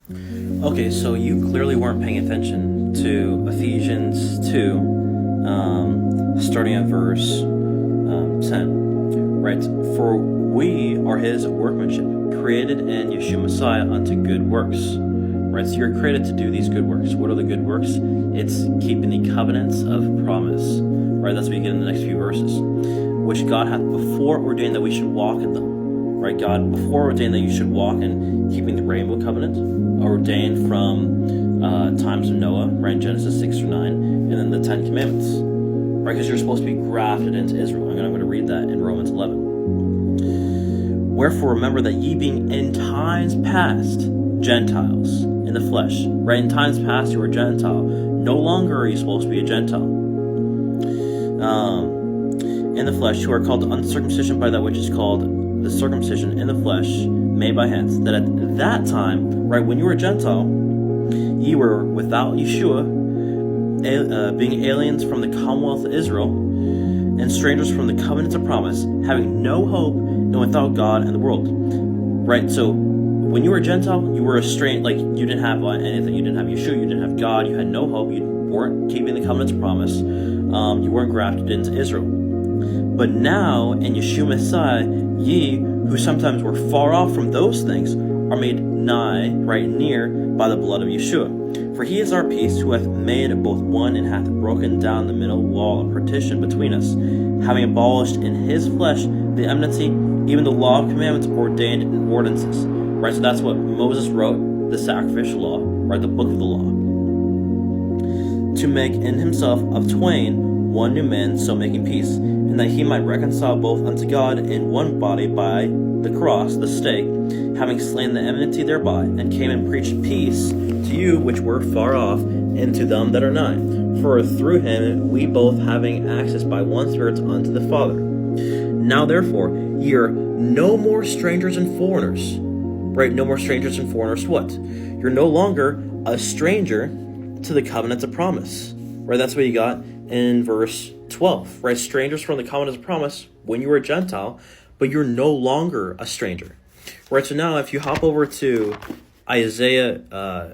Okay, so you clearly weren't paying attention to Ephesians 2, starting at verse 10, right? For we are his workmanship, created in Yeshua Messiah unto good works, right? So you're created to do these good works. What are the good works? It's keeping the covenants of promise, right? That's what you get in the next few verses, which God hath before ordained that we should walk in them. Right, God before ordained that you should walk in keeping the rainbow covenant, ordained from times of Noah, right, in Genesis 6 through 9, and then the Ten Commandments, right, because you're supposed to be grafted into Israel. I'm going to read that in Romans 11. Wherefore remember that ye being in times past Gentiles in the flesh, right, in times past you were Gentile, no longer are you supposed to be a Gentile. In the flesh, who are called to uncircumcision by that which is called the circumcision in the flesh made by hands, that at that time, right, when you were a Gentile, ye were without Yeshua, being aliens from the commonwealth of Israel, and strangers from the covenants of promise, having no hope, and without God in the world. Right, so when you were a Gentile, you were estranged, like you didn't have anything, you didn't have Yeshua, you didn't have God, you had no hope, you weren't keeping the covenants of promise, you weren't grafted into Israel. But now, in Yeshua Messiah, ye, who sometimes were far off from those things, are made nigh, right near, by the blood of Yeshua. For he is our peace, who hath made both one, and hath broken down the middle wall of partition between us, having abolished in his flesh the enmity, even the law of commandments ordained in ordinances. Right, so that's what Moses wrote, the sacrificial law, right, the book of the law. To make in himself of twain one new man, so making peace, and that he might reconcile both unto God in one body by the cross, the stake, having slain the enmity thereby, and came and preached peace to you which were far off, and to them that are nigh. For through him we both having access by one Spirit unto the Father. Now therefore ye are no more strangers and foreigners. Right, no more strangers and foreigners. What? You're no longer a stranger to the covenants of promise. Right, that's what you got in verse 12, right? Strangers from the covenants of promise when you were a Gentile, but you're no longer a stranger, right? So now if you hop over to Isaiah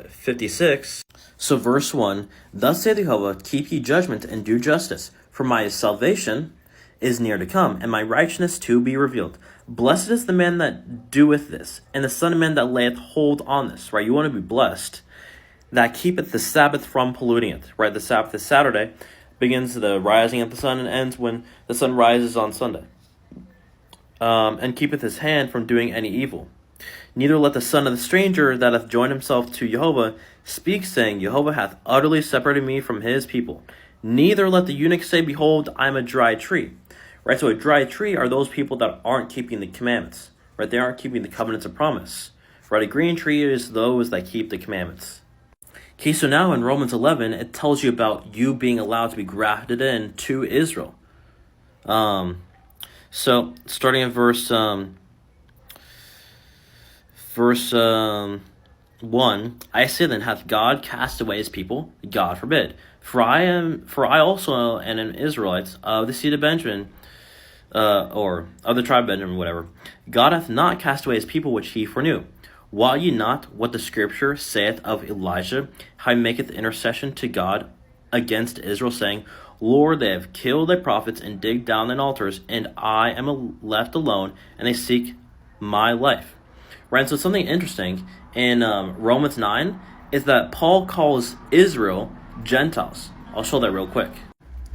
56, so verse 1, thus saith Jehovah, keep ye judgment and do justice, for my salvation is near to come, and my righteousness to be revealed. Blessed is the man that doeth this, and the son of man that layeth hold on this, right? You want to be blessed, that keepeth the Sabbath from polluting it, right? The Sabbath is Saturday, begins the rising of the sun and ends when the sun rises on Sunday. And keepeth his hand from doing any evil. Neither let the son of the stranger that hath joined himself to Jehovah speak, saying, Jehovah hath utterly separated me from his people. Neither let the eunuch say, behold, I am a dry tree. Right, so a dry tree are those people that aren't keeping the commandments. Right, they aren't keeping the covenants of promise. Right, a green tree is those that keep the commandments. Okay, so now in Romans 11, it tells you about you being allowed to be grafted in to Israel. So starting in verse 1, I say then, hath God cast away his people? God forbid. For I also am an Israelite of the seed of Benjamin, or of the tribe of Benjamin, whatever. God hath not cast away his people which he foreknew. Wot ye not what the scripture saith of Elijah, how he maketh intercession to God against Israel, saying, Lord, they have killed thy prophets and digged down thine altars, and I am left alone, and they seek my life. Right, so something interesting in Romans 9 is that Paul calls Israel Gentiles. I'll show that real quick.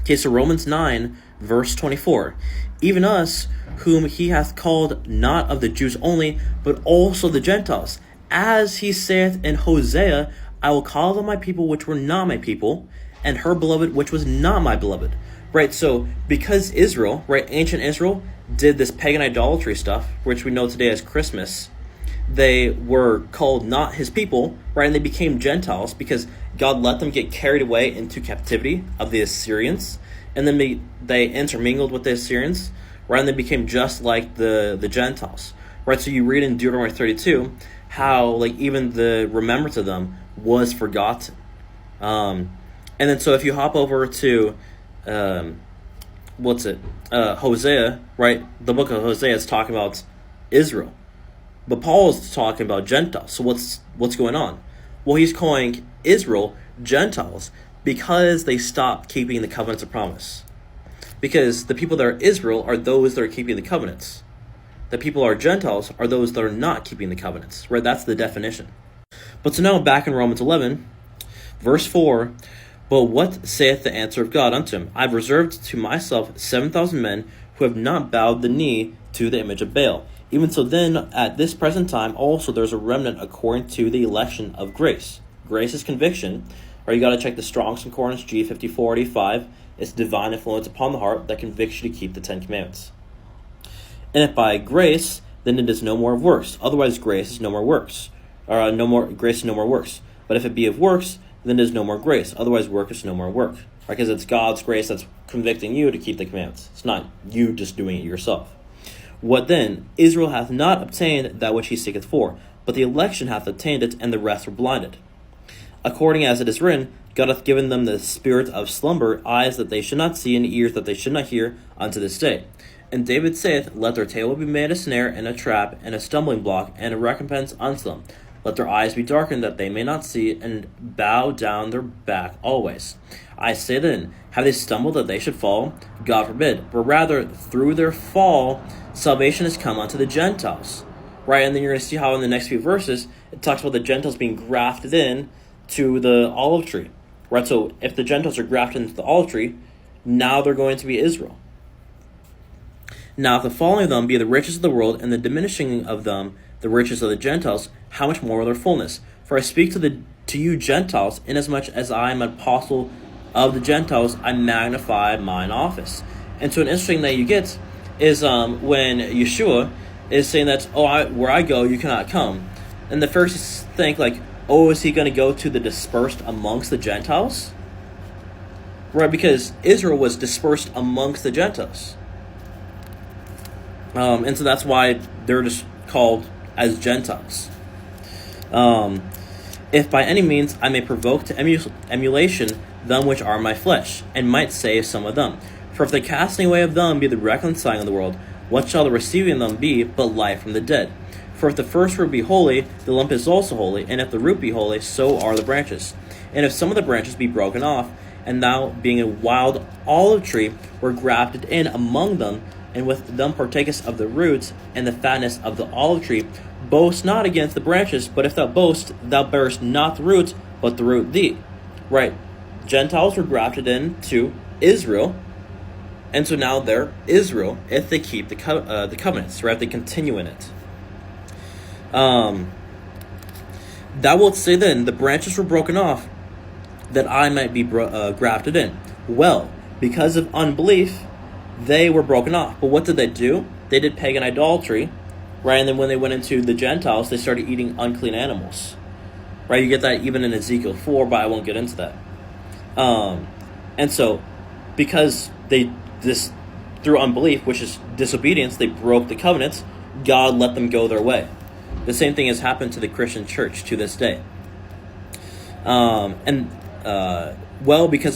Okay, so Romans 9, verse 24. Even us, whom he hath called not of the Jews only, but also the Gentiles. As he saith in Hosea, I will call them my people which were not my people, and her beloved which was not my beloved. Right, so because Israel, right, ancient Israel, did this pagan idolatry stuff, which we know today as Christmas, they were called not his people, right, and they became Gentiles because God let them get carried away into captivity of the Assyrians, and then they intermingled with the Assyrians, right, and they became just like the Gentiles, right? So you read in Deuteronomy 32 how like even the remembrance of them was forgotten. And then so if you hop over to Hosea, right? The book of Hosea is talking about Israel, but Paul is talking about Gentiles. So what's going on? Well, he's calling Israel Gentiles because they stopped keeping the covenants of promise. Because the people that are Israel are those that are keeping the covenants. The people that are Gentiles are those that are not keeping the covenants, right? That's the definition. But so now back in Romans 11, verse 4, but what saith the answer of God unto him? I have reserved to myself 7,000 men who have not bowed the knee to the image of Baal. Even so then, at this present time, also there's a remnant according to the election of grace. Grace is conviction, or you got to check the Strong's Concordance G5485. It's divine influence upon the heart that convicts you to keep the Ten Commandments. And if by grace, then it is no more of works. Otherwise, grace is no more works. Or grace is no more works. But if it be of works, then it is no more grace. Otherwise, work is no more work. Right? Because it's God's grace that's convicting you to keep the commandments. It's not you just doing it yourself. What then? Israel hath not obtained that which he seeketh for, but the election hath obtained it, and the rest were blinded. According as it is written, God hath given them the spirit of slumber, eyes that they should not see, and ears that they should not hear, unto this day. And David saith, let their table be made a snare, and a trap, and a stumbling block, and a recompense unto them. Let their eyes be darkened, that they may not see, and bow down their back always. I say then, have they stumbled that they should fall? God forbid. But rather, through their fall, salvation has come unto the Gentiles. Right, and then you're going to see how in the next few verses, it talks about the Gentiles being grafted in to the olive tree. Right, so if the Gentiles are grafted into the olive tree, now they're going to be Israel. Now if the falling of them be the riches of the world, and the diminishing of them the riches of the Gentiles, how much more will their fullness? For I speak to you Gentiles, inasmuch as I am an apostle of the Gentiles, I magnify mine office. And so an interesting that you get is when Yeshua is saying that, where I go, you cannot come. And the Pharisees think like, is he going to go to the dispersed amongst the Gentiles? Right, because Israel was dispersed amongst the Gentiles. And so that's why they're just called as Gentiles. If by any means I may provoke to emulation them which are my flesh, and might save some of them. For if the casting away of them be the reconciling of the world, what shall the receiving them be but life from the dead? For if the first root be holy, the lump is also holy, and if the root be holy, so are the branches. And if some of the branches be broken off, and thou, being a wild olive tree, were grafted in among them, and with them partakest of the roots and the fatness of the olive tree, boast not against the branches, but if thou boast, thou bearest not the roots, but the root thee. Right. Gentiles were grafted into Israel, and so now they're Israel if they keep the covenants, right? If they continue in it. Thou wilt say then, the branches were broken off, that I might be grafted in. Well, because of unbelief, they were broken off. But what did they do? They did pagan idolatry, right? And then when they went into the Gentiles, they started eating unclean animals, right? You get that even in Ezekiel 4, but I won't get into that. And so, because through unbelief, which is disobedience, they broke the covenants, God let them go their way. The same thing has happened to the Christian church to this day. Because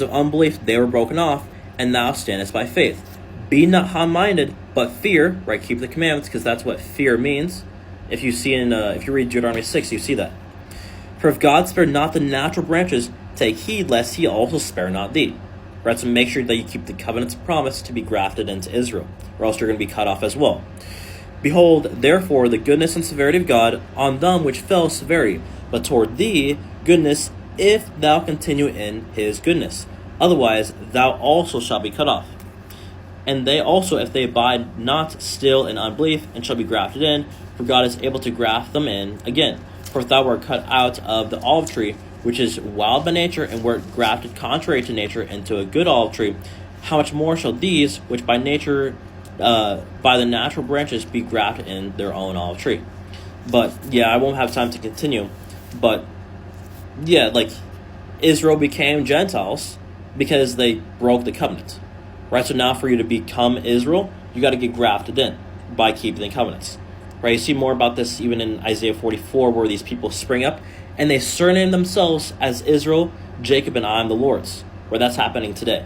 of unbelief, they were broken off, and thou standest by faith. Be not high-minded, but fear, right? Keep the commandments, because that's what fear means. If you read Deuteronomy 6, you see that. For if God spared not the natural branches, take heed lest he also spare not thee. Right, so make sure that you keep the covenant's promise to be grafted into Israel, or else you're going to be cut off as well. Behold, therefore, the goodness and severity of God on them which fell severity, but toward thee goodness, if thou continue in his goodness. Otherwise, thou also shalt be cut off. And they also, if they abide not still in unbelief, and shall be grafted in, for God is able to graft them in again. For if thou wert cut out of the olive tree, which is wild by nature, and wert grafted contrary to nature into a good olive tree, how much more shall these, which by nature, by the natural branches, be grafted in their own olive tree? But yeah, I won't have time to continue. But yeah, like Israel became Gentiles because they broke the covenant, right? So now for you to become Israel, you got to get grafted in by keeping the covenants, right? You see more about this even in Isaiah 44, where these people spring up and they surname themselves as Israel, Jacob, and I am the Lord's, where that's happening today.